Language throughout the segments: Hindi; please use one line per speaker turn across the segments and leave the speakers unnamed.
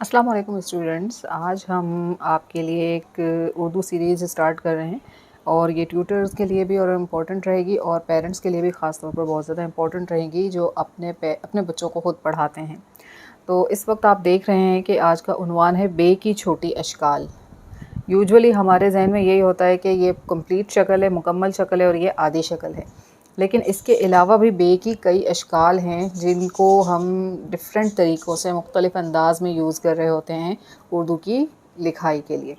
अस्सलाम वालेकुम स्टूडेंट्स। आज हम आपके लिए एक उर्दू सीरीज़ स्टार्ट कर रहे हैं और ये ट्यूटर्स के लिए भी और इम्पोर्टेंट रहेगी और पेरेंट्स के लिए भी ख़ास तौर पर बहुत ज़्यादा इम्पोर्टेंट रहेगी जो अपने बच्चों को ख़ुद पढ़ाते हैं। तो इस वक्त आप देख रहे हैं कि आज का उन्वान है बे की छोटी अशकाल। यूजुअली हमारे जहन में यही होता है कि ये कंप्लीट शक्ल है, मुकम्मल शक्ल है और ये आधी शक्ल है, लेकिन इसके अलावा भी बे की कई अशकाल हैं जिनको हम डिफरेंट तरीक़ों से मुख्तलिफ़ अंदाज़ में यूज़ कर रहे होते हैं उर्दू की लिखाई के लिए।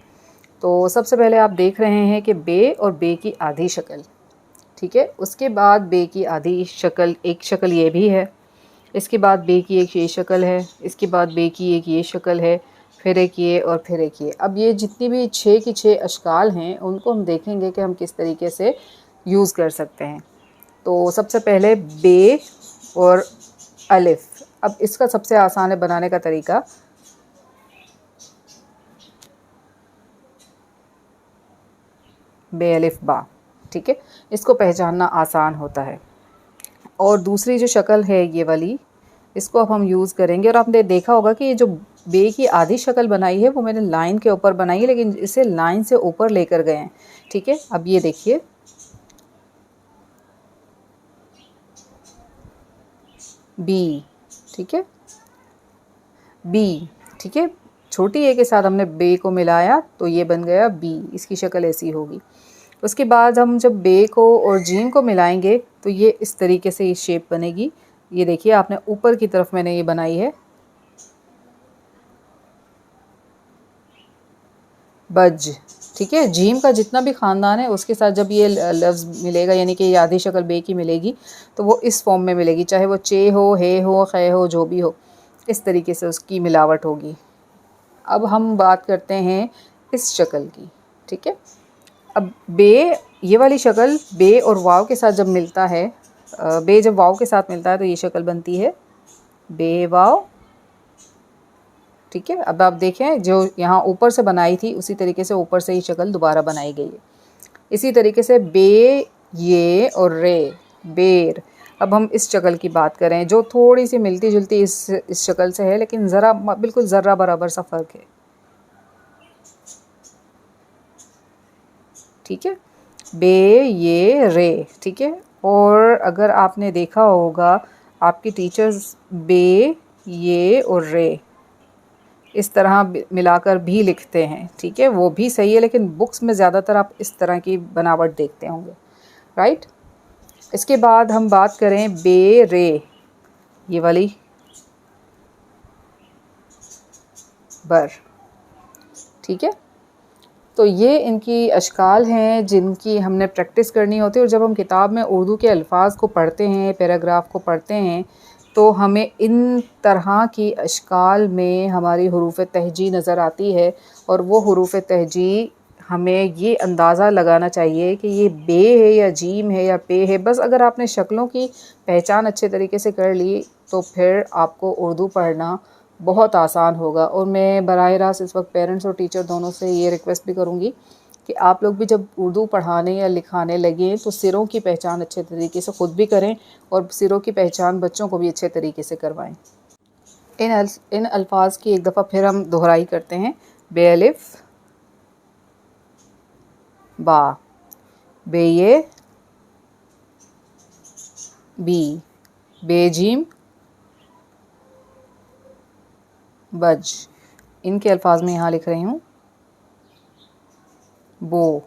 तो सबसे पहले आप देख रहे हैं कि बे और बे की आधी शक्ल, ठीक है। उसके बाद बे की आधी शक्ल, एक शक्ल ये भी है, इसके बाद बे की एक ये शक्ल है, इसके बाद बे की एक ये शक्ल है, फिर एक ये और फिर एक ये। अब ये जितनी भी 6 की 6 अशकाल हैं उनको हम देखेंगे कि हम किस तरीके से यूज़ कर सकते हैं। तो सबसे पहले बे और अलिफ। अब इसका सबसे आसान है बनाने का तरीका। बे अलिफ बा, ठीक है, इसको पहचानना आसान होता है। और दूसरी जो शक्ल है ये वाली, इसको अब हम यूज़ करेंगे। और आपने देखा होगा कि ये जो बे की आधी शक्ल बनाई है वो मैंने लाइन के ऊपर बनाई है, लेकिन इसे लाइन से ऊपर लेकर गए हैं, ठीक है। अब ये देखिए, बी, ठीक है, बी, ठीक है, छोटी ए के साथ हमने बे को मिलाया तो ये बन गया बी, इसकी शक्ल ऐसी होगी। उसके बाद हम जब बे को और जीम को मिलाएंगे तो ये इस तरीके से ये शेप बनेगी। ये देखिए, आपने ऊपर की तरफ मैंने ये बनाई है बज, ठीक है। जीम का जितना भी ख़ानदान है उसके साथ जब ये लफ्ज़ मिलेगा, यानी कि ये आधी शक्ल बे की मिलेगी तो वो इस फॉर्म में मिलेगी, चाहे वो चे हो, हे हो, खे हो, जो भी हो, इस तरीके से उसकी मिलावट होगी। अब हम बात करते हैं इस शक्ल की, ठीक है। अब बे, ये वाली शक्ल बे और वाव के साथ जब मिलता है, बे जब वाव के साथ मिलता है तो ये शक्ल बनती है बे वाव, ठीक है। अब आप देखें, जो यहाँ ऊपर से बनाई थी उसी तरीके से ऊपर से ही शक्ल दोबारा बनाई गई है। इसी तरीके से बे, ये और रे, बेर। अब हम इस शक्ल की बात करें जो थोड़ी सी मिलती जुलती इस शक्ल से है, लेकिन ज़रा बिल्कुल ज़र्रा बराबर सा फ़र्क है, ठीक है। बे, ये, रे, ठीक है। और अगर आपने देखा होगा आपकी टीचर्स बे, ये और रे इस तरह मिलाकर भी लिखते हैं, ठीक है, वो भी सही है, लेकिन बुक्स में ज़्यादातर आप इस तरह की बनावट देखते होंगे, राइट। इसके बाद हम बात करें बे रे, ये वाली बर, ठीक है। तो ये इनकी अशकाल हैं जिनकी हमने प्रैक्टिस करनी होती है। और जब हम किताब में उर्दू के अल्फाज को पढ़ते हैं, पैराग्राफ को पढ़ते हैं, तो हमें इन तरह की अशकाल में हमारी हुरूफ़ तहजी नज़र आती है और वो हुरूफ़ तहजी हमें ये अंदाज़ा लगाना चाहिए कि ये बे है या जीम है या पे है। बस अगर आपने शक्लों की पहचान अच्छे तरीके से कर ली तो फिर आपको उर्दू पढ़ना बहुत आसान होगा। और मैं बराह रास्त इस वक्त पेरेंट्स और टीचर दोनों से ये रिक्वेस्ट भी करूँगी कि आप लोग भी जब उर्दू पढ़ाने या लिखाने लगें तो सिरों की पहचान अच्छे तरीके से ख़ुद भी करें और सिरों की पहचान बच्चों को भी अच्छे तरीके से करवाएं। इन अल्फाज की एक दफ़ा फिर हम दोहराई करते हैं। बे अलिफ बा, बे ये बी, बे जीम बज। इनके अल्फाज में यहाँ लिख रही हूँ बो,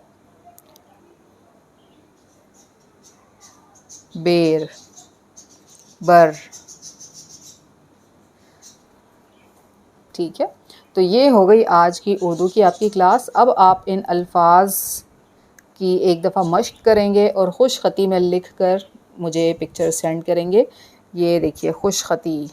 बेर, बर, ठीक है। तो ये हो गई आज की उर्दू की आपकी क्लास। अब आप इन अल्फाज की एक दफ़ा मश्क करेंगे और खुश ख़ती में लिख कर मुझे पिक्चर सेंड करेंगे। ये देखिए, खुश ख़ती,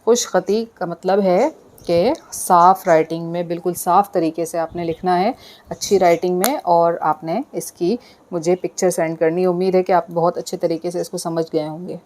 खुश ख़ती का मतलब है कि साफ़ राइटिंग में, बिल्कुल साफ़ तरीके से आपने लिखना है, अच्छी राइटिंग में, और आपने इसकी मुझे पिक्चर सेंड करनी। उम्मीद है कि आप बहुत अच्छे तरीके से इसको समझ गए होंगे।